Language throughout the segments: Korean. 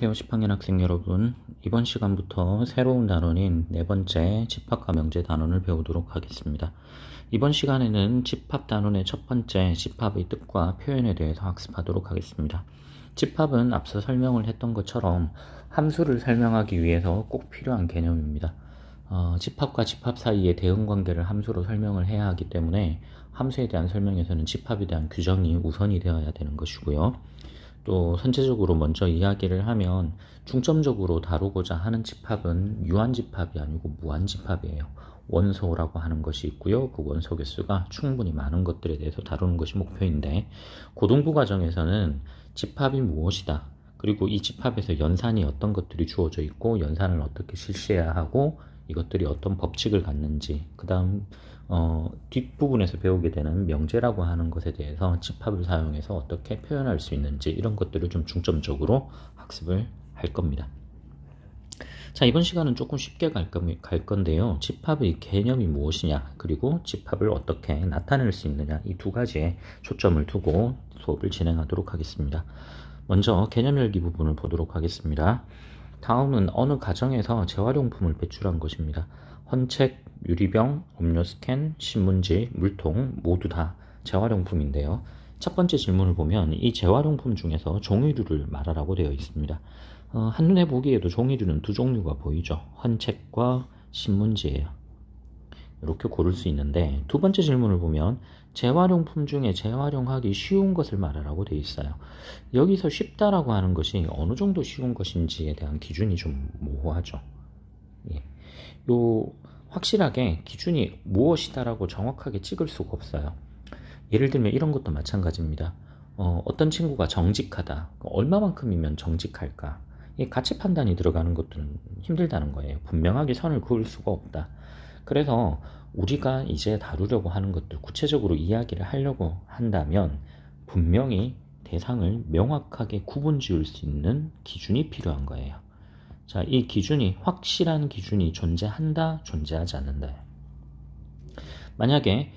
안녕하세요 10학년 학생 여러분, 이번 시간부터 새로운 단원인 네 번째 집합과 명제 단원을 배우도록 하겠습니다. 이번 시간에는 집합 단원의 첫 번째 집합의 뜻과 표현에 대해서 학습하도록 하겠습니다. 집합은 앞서 설명을 했던 것처럼 함수를 설명하기 위해서 꼭 필요한 개념입니다. 집합과 집합 사이의 대응관계를 함수로 설명을 해야 하기 때문에 함수에 대한 설명에서는 집합에 대한 규정이 우선이 되어야 되는 것이고요. 또 선체적으로 먼저 이야기를 하면 중점적으로 다루고자 하는 집합은 유한집합이 아니고 무한집합이에요. 원소라고 하는 것이 있고요. 그 원소 개수가 충분히 많은 것들에 대해서 다루는 것이 목표인데, 고등부 과정에서는 집합이 무엇이다, 그리고 이 집합에서 연산이 어떤 것들이 주어져 있고 연산을 어떻게 실시해야 하고 이것들이 어떤 법칙을 갖는지, 그 다음 뒷부분에서 배우게 되는 명제라고 하는 것에 대해서 집합을 사용해서 어떻게 표현할 수 있는지, 이런 것들을 좀 중점적으로 학습을 할 겁니다. 자, 이번 시간은 조금 쉽게 갈 건데요. 집합의 개념이 무엇이냐, 그리고 집합을 어떻게 나타낼 수 있느냐, 이 두 가지에 초점을 두고 수업을 진행하도록 하겠습니다. 먼저 개념 열기 부분을 보도록 하겠습니다. 다음은 어느 가정에서 재활용품을 배출한 것입니다. 헌책, 유리병, 음료 스캔, 신문지, 물통 모두 다 재활용품인데요. 첫 번째 질문을 보면 이 재활용품 중에서 종이류를 말하라고 되어 있습니다. 한눈에 보기에도 종이류는 두 종류가 보이죠. 헌책과 신문지예요. 이렇게 고를 수 있는데, 두 번째 질문을 보면 재활용품 중에 재활용하기 쉬운 것을 말하라고 되어 있어요. 여기서 쉽다라고 하는 것이 어느 정도 쉬운 것인지에 대한 기준이 좀 모호하죠. 예. 확실하게 기준이 무엇이다라고 정확하게 찍을 수가 없어요. 예를 들면 이런 것도 마찬가지입니다. 어떤 친구가 정직하다, 얼마만큼이면 정직할까, 가치 판단이 들어가는 것들은 힘들다는 거예요. 분명하게 선을 그을 수가 없다. 그래서 우리가 이제 다루려고 하는 것들, 구체적으로 이야기를 하려고 한다면 분명히 대상을 명확하게 구분 지을 수 있는 기준이 필요한 거예요. 자, 이 기준이, 확실한 기준이 존재한다, 존재하지 않는다. 만약에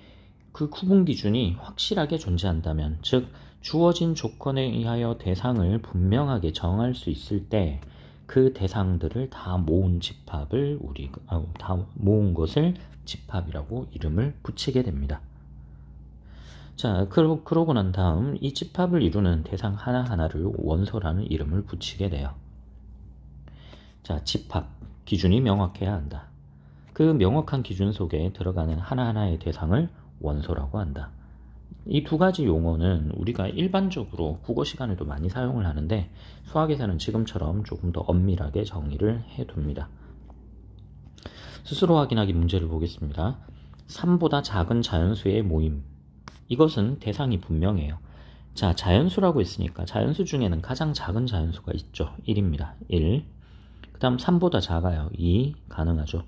그 구분 기준이 확실하게 존재한다면, 즉 주어진 조건에 의하여 대상을 분명하게 정할 수 있을 때 그 대상들을 다 모은 집합을 다 모은 것을 집합이라고 이름을 붙이게 됩니다. 자, 그러고 난 다음 이 집합을 이루는 대상 하나하나를 원소라는 이름을 붙이게 돼요. 자, 집합 기준이 명확해야 한다. 그 명확한 기준 속에 들어가는 하나하나의 대상을 원소라고 한다. 이 두 가지 용어는 우리가 일반적으로 국어 시간에도 많이 사용을 하는데, 수학에서는 지금처럼 조금 더 엄밀하게 정의를 해둡니다. 스스로 확인하기 문제를 보겠습니다. 3보다 작은 자연수의 모임. 이것은 대상이 분명해요. 자, 자연수라고 했으니까 자연수 중에는 가장 작은 자연수가 있죠. 1입니다. 1. 그 다음 3보다 작아요. 2. 가능하죠.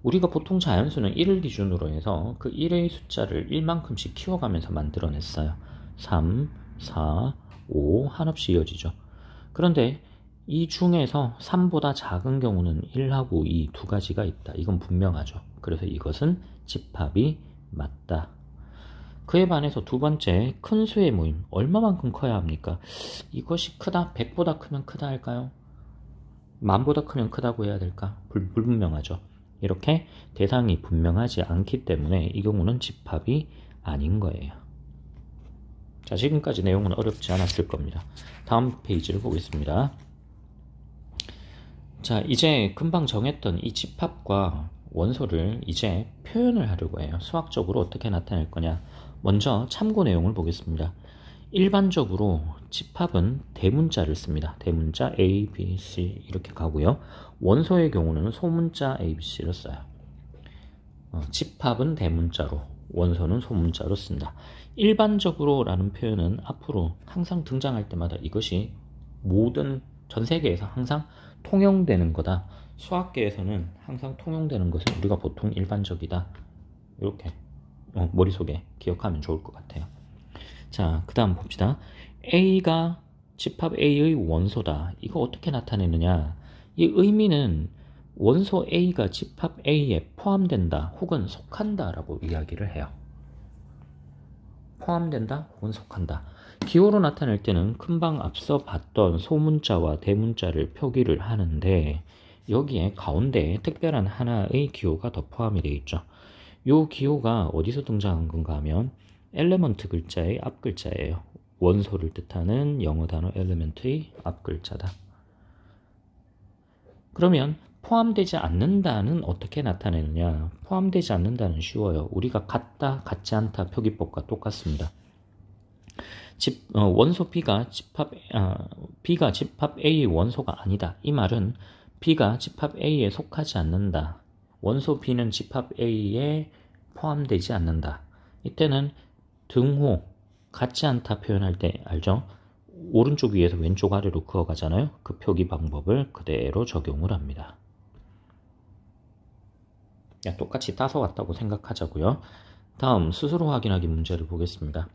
우리가 보통 자연수는 1을 기준으로 해서 그 1의 숫자를 1만큼씩 키워가면서 만들어냈어요. 3, 4, 5 한없이 이어지죠. 그런데 이 중에서 3보다 작은 경우는 1하고 2 두 가지가 있다. 이건 분명하죠. 그래서 이것은 집합이 맞다. 그에 반해서 두 번째, 큰 수의 모임. 얼마만큼 커야 합니까? 이것이 크다, 100보다 크면 크다 할까요? 만보다 크면 크다고 해야 될까? 불분명하죠. 이렇게 대상이 분명하지 않기 때문에 이 경우는 집합이 아닌 거예요. 자, 지금까지 내용은 어렵지 않았을 겁니다. 다음 페이지를 보겠습니다. 자, 이제 금방 정했던 이 집합과 원소를 이제 표현을 하려고 해요. 수학적으로 어떻게 나타낼 거냐. 먼저 참고 내용을 보겠습니다. 일반적으로 집합은 대문자를 씁니다. 대문자 A, B, C 이렇게 가고요. 원소의 경우는 소문자 A, B, C를 써요. 집합은 대문자로, 원소는 소문자로 쓴다. 일반적으로 라는 표현은 앞으로 항상 등장할 때마다 이것이 전 세계에서 항상 통용되는 거다. 수학계에서는 항상 통용되는 것은 우리가 보통 일반적이다. 이렇게 머릿속에 기억하면 좋을 것 같아요. 자, 그 다음 봅시다. A가 집합 A의 원소다. 이거 어떻게 나타내느냐. 이 의미는 원소 A가 집합 A에 포함된다 혹은 속한다 라고 이야기를 해요. 포함된다 혹은 속한다. 기호로 나타낼 때는 금방 앞서 봤던 소문자와 대문자를 표기를 하는데 여기에 가운데 특별한 하나의 기호가 더 포함이 되어 있죠. 이 기호가 어디서 등장한 건가 하면 엘레먼트 글자의 앞 글자예요. 원소를 뜻하는 영어 단어 엘레먼트의 앞 글자다. 그러면 포함되지 않는다는 어떻게 나타내느냐? 포함되지 않는다는 쉬워요. 우리가 같다, 같지 않다 표기법과 똑같습니다. 원소 B가 집합 A의 원소가 아니다. 이 말은 B가 집합 A에 속하지 않는다. 원소 B는 집합 A에 포함되지 않는다. 이때는 등호, 같지 않다 표현할 때 알죠? 오른쪽 위에서 왼쪽 아래로 그어가잖아요. 그 표기 방법을 그대로 적용을 합니다. 똑같이 따서 왔다고 생각하자고요. 다음 스스로 확인하기 문제를 보겠습니다.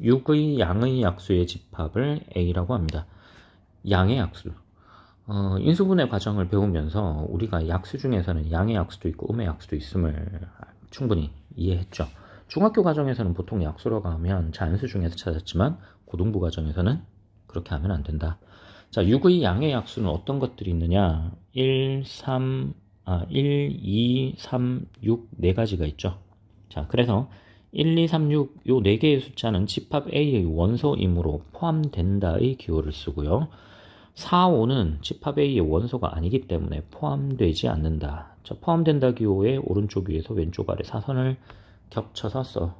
6의 양의 약수의 집합을 A라고 합니다. 양의 약수. 인수분해 과정을 배우면서 우리가 약수 중에서는 양의 약수도 있고 음의 약수도 있음을 충분히 이해했죠. 중학교 과정에서는 보통 약수라고 하면 자연수 중에서 찾았지만 고등부 과정에서는 그렇게 하면 안 된다. 자, 6의 양의 약수는 어떤 것들이 있느냐? 1, 2, 3, 6 네 가지가 있죠. 자, 그래서 1, 2, 3, 6 요 4개의 숫자는 집합 A의 원소이므로 포함된다의 기호를 쓰고요. 4, 5는 집합 A의 원소가 아니기 때문에 포함되지 않는다. 자, 포함된다 기호의 오른쪽 위에서 왼쪽 아래 사선을 겹쳐서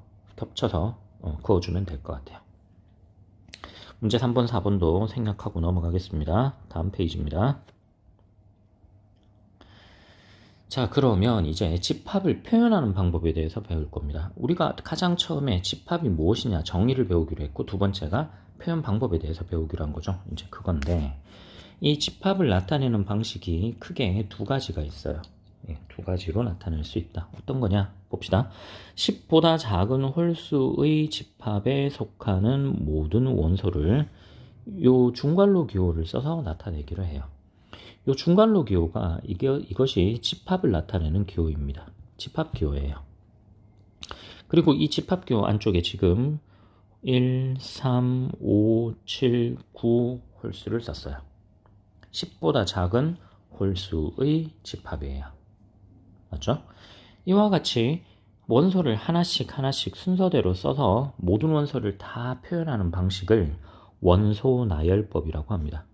그어주면 될 것 같아요. 문제 3번, 4번도 생략하고 넘어가겠습니다. 다음 페이지입니다. 자, 그러면 이제 집합을 표현하는 방법에 대해서 배울 겁니다. 우리가 가장 처음에 집합이 무엇이냐 정의를 배우기로 했고, 두 번째가 표현 방법에 대해서 배우기로 한 거죠. 이제 그건데, 이 집합을 나타내는 방식이 크게 두 가지가 있어요. 두 가지로 나타낼 수 있다. 어떤 거냐 봅시다. 10보다 작은 홀수의 집합에 속하는 모든 원소를 요 중괄호 기호를 써서 나타내기로 해요. 요 중괄호 기호가 이것이 집합을 나타내는 기호입니다. 집합 기호예요. 그리고 이 집합 기호 안쪽에 지금 1, 3, 5, 7, 9 홀수를 썼어요. 10보다 작은 홀수의 집합이에요. 맞죠? 이와 같이 원소를 하나씩 순서대로 써서 모든 원소를 다 표현하는 방식을 원소 나열법이라고 합니다.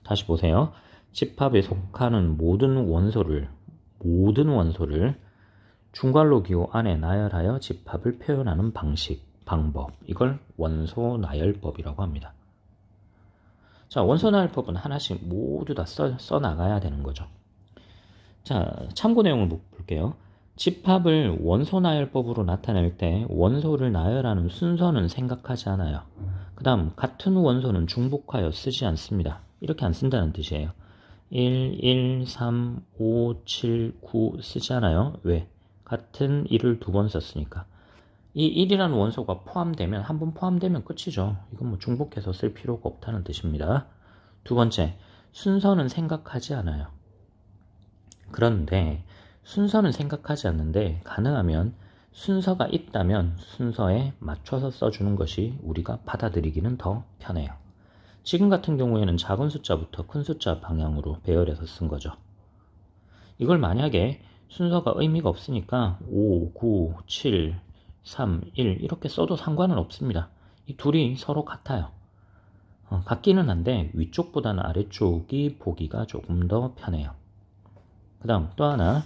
다시 보세요. 집합에 속하는 모든 원소를 중괄호 기호 안에 나열하여 집합을 표현하는 방법. 이걸 원소 나열법이라고 합니다. 자, 원소 나열법은 하나씩 모두 다 써 나가야 되는 거죠. 자, 참고 내용을 볼게요. 집합을 원소 나열법으로 나타낼 때 원소를 나열하는 순서는 생각하지 않아요. 그 다음 같은 원소는 중복하여 쓰지 않습니다. 이렇게 안 쓴다는 뜻이에요. 1, 3, 5, 7, 9 쓰지 않아요. 왜? 같은 1을 두 번 썼으니까. 이 1이라는 원소가 포함되면, 한 번 포함되면 끝이죠. 이건 뭐 중복해서 쓸 필요가 없다는 뜻입니다. 두 번째, 순서는 생각하지 않아요. 그런데 순서는 생각하지 않는데 가능하면 순서가 있다면 순서에 맞춰서 써주는 것이 우리가 받아들이기는 더 편해요. 지금 같은 경우에는 작은 숫자부터 큰 숫자 방향으로 배열해서 쓴 거죠. 이걸 만약에 순서가 의미가 없으니까 5, 9, 7, 3, 1 이렇게 써도 상관은 없습니다. 이 둘이 서로 같아요. 같기는 한데 위쪽보다는 아래쪽이 보기가 조금 더 편해요. 그 다음 또 하나,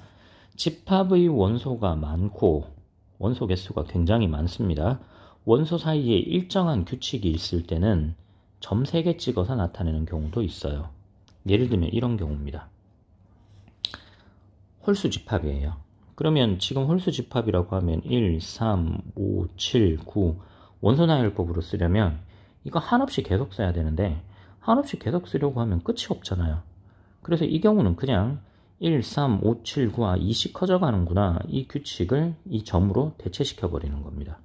집합의 원소가 많고 원소 개수가 굉장히 많습니다. 원소 사이에 일정한 규칙이 있을 때는 점 3개 찍어서 나타내는 경우도 있어요. 예를 들면 이런 경우입니다. 홀수 집합이에요. 그러면 지금 홀수 집합이라고 하면 1, 3, 5, 7, 9 원소 나열법으로 쓰려면 이거 한없이 계속 써야 되는데 한없이 계속 쓰려고 하면 끝이 없잖아요. 그래서 이 경우는 그냥 1, 3, 5, 7, 9아 2씩 커져가는구나, 이 규칙을 이 점으로 대체시켜 버리는 겁니다.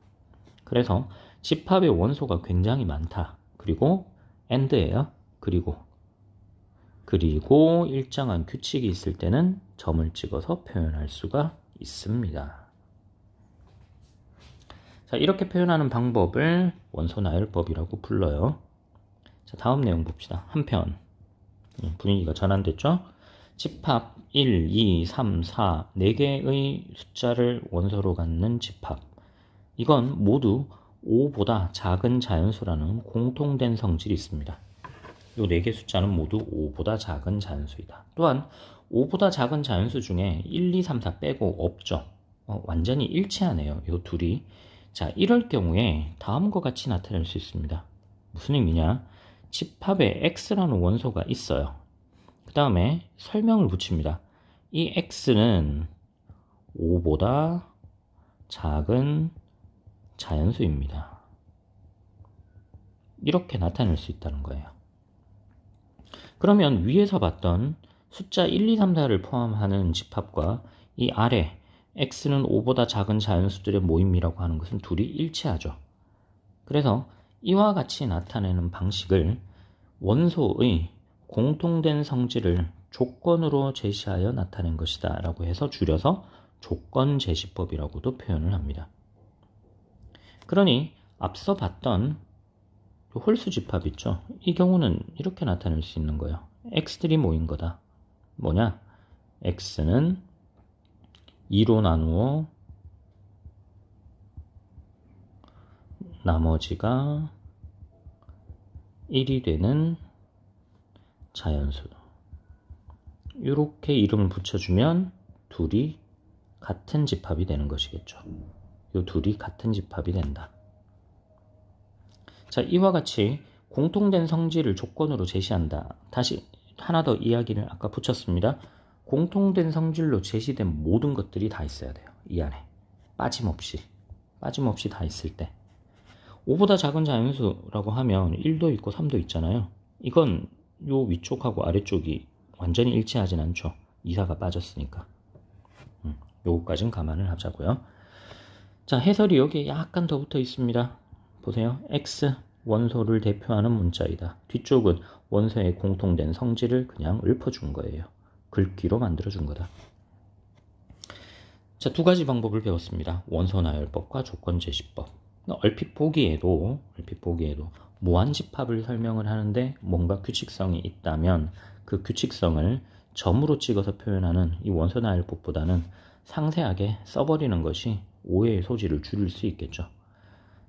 그래서 집합의 원소가 굉장히 많다. 그리고 AND예요. 그리고 일정한 규칙이 있을 때는 점을 찍어서 표현할 수가 있습니다. 자, 이렇게 표현하는 방법을 원소 나열법이라고 불러요. 자, 다음 내용 봅시다. 한편 분위기가 전환됐죠? 집합 1, 2, 3, 4 4개의 숫자를 원소로 갖는 집합. 이건 모두 5보다 작은 자연수라는 공통된 성질이 있습니다. 이 4개 숫자는 모두 5보다 작은 자연수이다. 또한 5보다 작은 자연수 중에 1, 2, 3, 4 빼고 없죠. 완전히 일치하네요. 이 둘이. 자, 이럴 경우에 다음과 같이 나타낼 수 있습니다. 무슨 의미냐? 집합에 x라는 원소가 있어요. 그 다음에 설명을 붙입니다. 이 x는 5보다 작은 자연수입니다. 이렇게 나타낼 수 있다는 거예요. 그러면 위에서 봤던 숫자 1, 2, 3, 4를 포함하는 집합과 이 아래 x는 5보다 작은 자연수들의 모임이라고 하는 것은 둘이 일치하죠. 그래서 이와 같이 나타내는 방식을 원소의 공통된 성질을 조건으로 제시하여 나타낸 것이다 라고 해서 줄여서 조건제시법이라고도 표현을 합니다. 그러니 앞서 봤던 홀수 집합 있죠. 이 경우는 이렇게 나타낼 수 있는 거예요. x들이 모인 거다. 뭐냐? x는 2로 나누어 나머지가 1이 되는 자연수. 이렇게 이름을 붙여주면 둘이 같은 집합이 되는 것이겠죠. 이 둘이 같은 집합이 된다. 자, 이와 같이 공통된 성질을 조건으로 제시한다. 다시 하나 더 이야기를 아까 붙였습니다. 공통된 성질로 제시된 모든 것들이 다 있어야 돼요. 이 안에. 빠짐없이 다 있을 때. 5보다 작은 자연수라고 하면 1도 있고 3도 있잖아요. 이건 요 위쪽하고 아래쪽이 완전히 일치하진 않죠. 2사가 빠졌으니까. 요거까지는 감안을 하자고요. 자, 해설이 여기에 약간 더 붙어 있습니다. 보세요. X 원소를 대표하는 문자이다. 뒤쪽은 원소의 공통된 성질을 그냥 읊어준 거예요. 글귀로 만들어준 거다. 자, 두 가지 방법을 배웠습니다. 원소 나열법과 조건제시법. 얼핏 보기에도 무한집합을 설명을 하는데 뭔가 규칙성이 있다면 그 규칙성을 점으로 찍어서 표현하는 이 원소 나열법보다는 상세하게 써버리는 것이 오해의 소지를 줄일 수 있겠죠.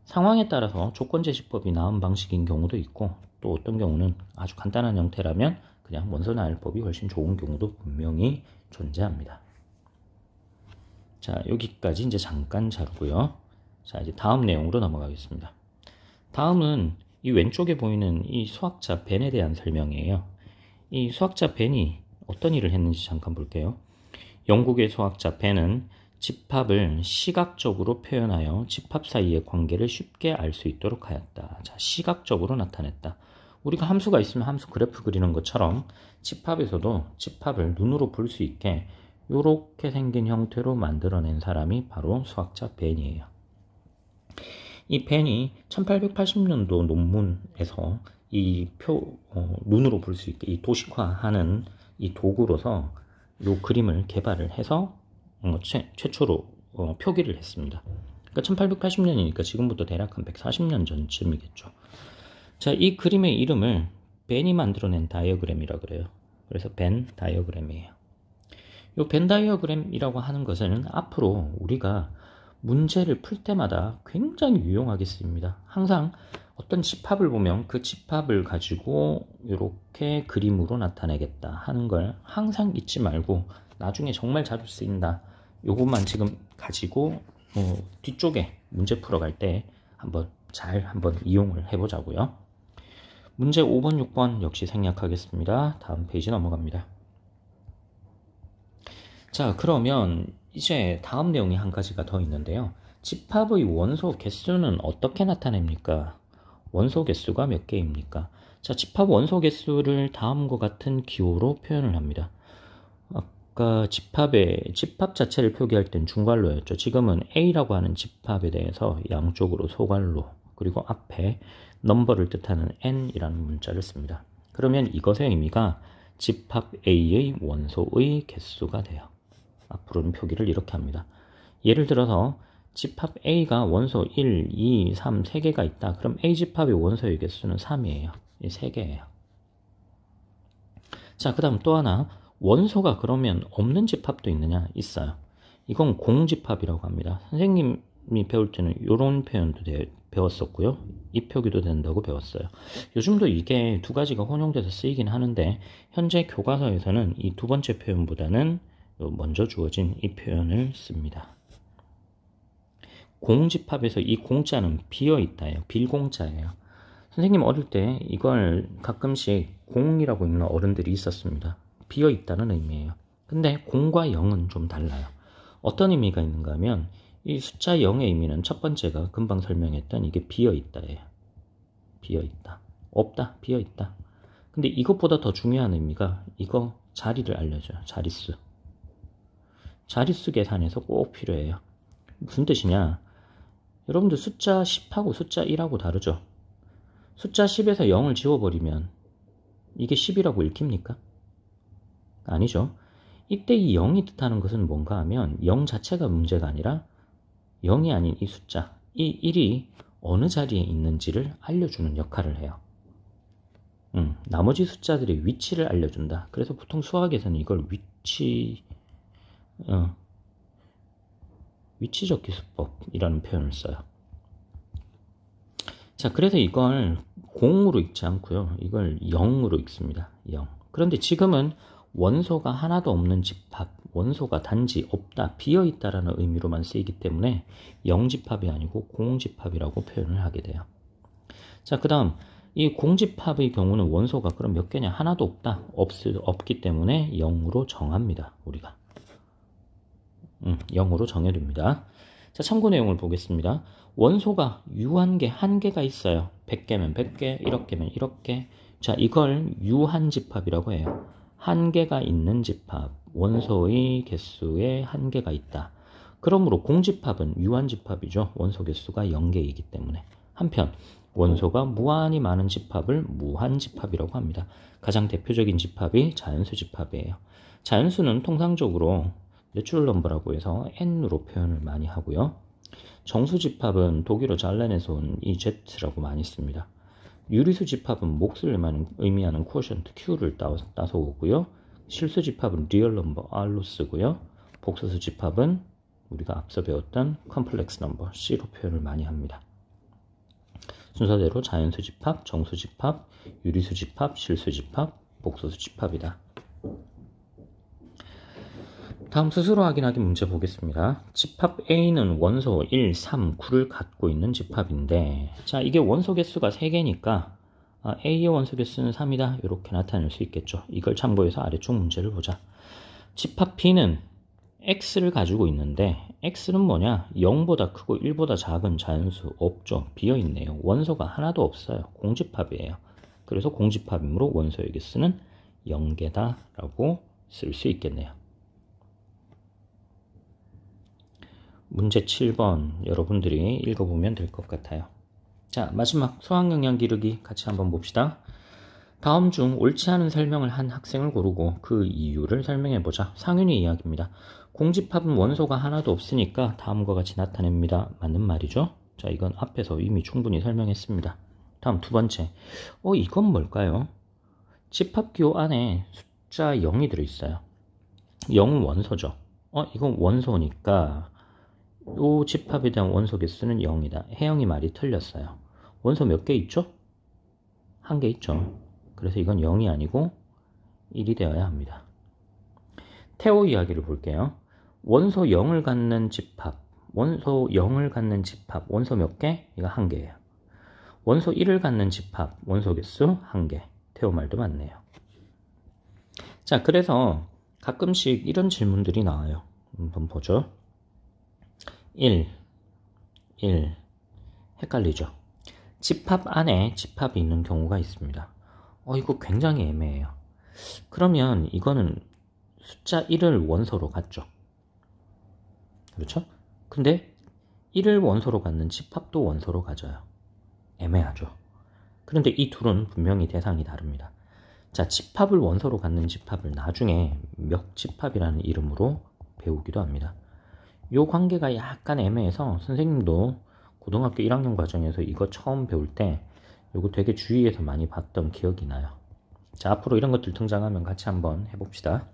상황에 따라서 조건제시법이 나은 방식인 경우도 있고 또 어떤 경우는 아주 간단한 형태라면 그냥 원소 나열법이 훨씬 좋은 경우도 분명히 존재합니다. 자, 여기까지 이제 잠깐 자르고요. 자, 이제 다음 내용으로 넘어가겠습니다. 다음은 이 왼쪽에 보이는 이 수학자 벤에 대한 설명이에요. 이 수학자 벤이 어떤 일을 했는지 잠깐 볼게요. 영국의 수학자 벤은 집합을 시각적으로 표현하여 집합 사이의 관계를 쉽게 알 수 있도록 하였다. 자, 시각적으로 나타냈다. 우리가 함수가 있으면 함수 그래프 그리는 것처럼 집합에서도 집합을 눈으로 볼 수 있게 이렇게 생긴 형태로 만들어낸 사람이 바로 수학자 벤이에요. 이 벤이 1880년도 논문에서 이 눈으로 볼 수 있게 이 도식화하는 이 도구로서 이 그림을 개발을 해서 최초로 표기를 했습니다. 그러니까 1880년이니까 지금부터 대략 한 140년 전쯤이겠죠. 자, 이 그림의 이름을 벤이 만들어낸 다이어그램이라 그래요. 그래서 벤 다이어그램이에요. 이 벤 다이어그램이라고 하는 것은 앞으로 우리가 문제를 풀 때마다 굉장히 유용하게 쓰입니다. 항상 어떤 집합을 보면 그 집합을 가지고 이렇게 그림으로 나타내겠다 하는 걸 항상 잊지 말고 나중에 정말 자주 쓰인다. 요것만 지금 가지고 뒤쪽에 문제 풀어갈 때 한번 이용을 해보자고요. 문제 5번, 6번 역시 생략하겠습니다. 다음 페이지 넘어갑니다. 자, 그러면 이제 다음 내용이 한 가지가 더 있는데요. 집합의 원소 개수는 어떻게 나타냅니까? 원소 개수가 몇 개입니까? 자, 집합 원소 개수를 다음과 같은 기호로 표현을 합니다. 아까 집합 자체를 표기할 땐 중괄호였죠. 지금은 A라고 하는 집합에 대해서 양쪽으로 소괄호 그리고 앞에 넘버를 뜻하는 n이라는 문자를 씁니다. 그러면 이것의 의미가 집합 A의 원소의 개수가 돼요. 앞으로는 표기를 이렇게 합니다. 예를 들어서 집합 A가 원소 1, 2, 3, 3개가 있다. 그럼 A 집합의 원소의 개수는 3이에요. 이 3개예요. 자, 그 다음 또 하나. 원소가 그러면 없는 집합도 있느냐? 있어요. 이건 공집합이라고 합니다. 선생님이 배울 때는 이런 표현도 배웠었고요. 이 표기도 된다고 배웠어요. 요즘도 이게 두 가지가 혼용돼서 쓰이긴 하는데 현재 교과서에서는 이 두 번째 표현보다는 먼저 주어진 이 표현을 씁니다. 공집합에서 이 공자는 비어있다예요. 빌공자예요. 선생님 어릴 때 이걸 가끔씩 공이라고 읽는 어른들이 있었습니다. 비어있다는 의미예요. 근데 공과 0은 좀 달라요. 어떤 의미가 있는가 하면 이 숫자 0의 의미는 첫 번째가 금방 설명했던 이게 비어있다예요. 비어있다. 없다. 비어있다. 근데 이것보다 더 중요한 의미가 이거 자리를 알려줘요. 자릿수. 자릿수 계산에서 꼭 필요해요. 무슨 뜻이냐? 여러분들 숫자 10하고 숫자 1하고 다르죠? 숫자 10에서 0을 지워버리면 이게 10이라고 읽힙니까? 아니죠. 이때 이 0이 뜻하는 것은 뭔가 하면 0 자체가 문제가 아니라 0이 아닌 이 숫자, 이 1이 어느 자리에 있는지를 알려주는 역할을 해요. 나머지 숫자들의 위치를 알려준다. 그래서 보통 수학에서는 이걸 위치적 기수법이라는 표현을 써요. 자, 그래서 이걸 0으로 읽지 않고요. 이걸 0으로 읽습니다. 0. 그런데 지금은 원소가 하나도 없는 집합, 원소가 단지 없다, 비어있다라는 의미로만 쓰이기 때문에 0집합이 아니고 공집합이라고 표현을 하게 돼요. 자, 그 다음 이 공집합의 경우는 원소가 그럼 몇 개냐? 하나도 없다, 없기 때문에 0으로 정합니다. 우리가 0으로 정해둡니다. 자, 참고 내용을 보겠습니다. 원소가 유한계, 한계가 있어요. 100개면 100개, 1억개면 1억개. 자, 이걸 유한집합이라고 해요. 한계가 있는 집합, 원소의 개수에 한계가 있다. 그러므로 공집합은 유한집합이죠. 원소 개수가 0개이기 때문에. 한편 원소가 무한히 많은 집합을 무한집합이라고 합니다. 가장 대표적인 집합이 자연수 집합이에요. 자연수는 통상적으로 내추럴 넘버라고 해서 n으로 표현을 많이 하고요. 정수 집합은 독일어 잘라내서 온 이 z라고 많이 씁니다. 유리수 집합은 몫을 의미하는 quotient q를 따서 오고요. 실수 집합은 real number r로 쓰고요. 복소수 집합은 우리가 앞서 배웠던 complex number c로 표현을 많이 합니다. 순서대로 자연수 집합, 정수 집합, 유리수 집합, 실수 집합, 복소수 집합이다. 다음 스스로 확인하기 문제 보겠습니다. 집합 A는 원소 1, 3, 9를 갖고 있는 집합인데, 자, 이게 원소 개수가 3개니까 A의 원소 개수는 3이다 이렇게 나타낼 수 있겠죠. 이걸 참고해서 아래쪽 문제를 보자. 집합 B는 X를 가지고 있는데 X는 뭐냐? 0보다 크고 1보다 작은 자연수 없죠. 비어있네요. 원소가 하나도 없어요. 공집합이에요. 그래서 공집합이므로 원소의 개수는 0개다 라고 쓸 수 있겠네요. 문제 7번 여러분들이 읽어보면 될 것 같아요. 자, 마지막 수학영역 기르기 같이 한번 봅시다. 다음 중 옳지 않은 설명을 한 학생을 고르고 그 이유를 설명해보자. 상윤이 이야기입니다. 공집합은 원소가 하나도 없으니까 다음과 같이 나타냅니다. 맞는 말이죠? 자, 이건 앞에서 이미 충분히 설명했습니다. 다음 두 번째. 이건 뭘까요? 집합기호 안에 숫자 0이 들어있어요. 0은 원소죠. 이건 원소니까 이 집합에 대한 원소 개수는 0이다. 혜영이 말이 틀렸어요. 원소 몇 개 있죠? 1개 있죠. 그래서 이건 0이 아니고 1이 되어야 합니다. 태호 이야기를 볼게요. 원소 0을 갖는 집합, 원소 0을 갖는 집합, 원소 몇 개? 이거 1개예요. 원소 1을 갖는 집합, 원소 개수 1개. 태호 말도 맞네요. 자, 그래서 가끔씩 이런 질문들이 나와요. 한번 보죠. 1. 헷갈리죠? 집합 안에 집합이 있는 경우가 있습니다. 이거 굉장히 애매해요. 그러면 이거는 숫자 1을 원소로 갖죠. 그렇죠? 근데 1을 원소로 갖는 집합도 원소로 가져요. 애매하죠. 그런데 이 둘은 분명히 대상이 다릅니다. 자, 집합을 원소로 갖는 집합을 나중에 멱집합이라는 이름으로 배우기도 합니다. 요 관계가 약간 애매해서 선생님도 고등학교 1학년 과정에서 이거 처음 배울 때 요거 되게 주의해서 많이 봤던 기억이 나요. 자, 앞으로 이런 것들 등장하면 같이 한번 해봅시다.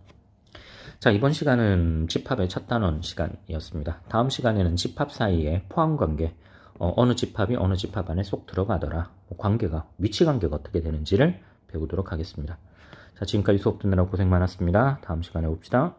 자, 이번 시간은 집합의 첫 단원 시간이었습니다. 다음 시간에는 집합 사이의 포함관계, 어느 집합이 어느 집합 안에 쏙 들어가더라, 관계가, 위치관계가 어떻게 되는지를 배우도록 하겠습니다. 자, 지금까지 수업 듣느라 고생 많았습니다. 다음 시간에 봅시다.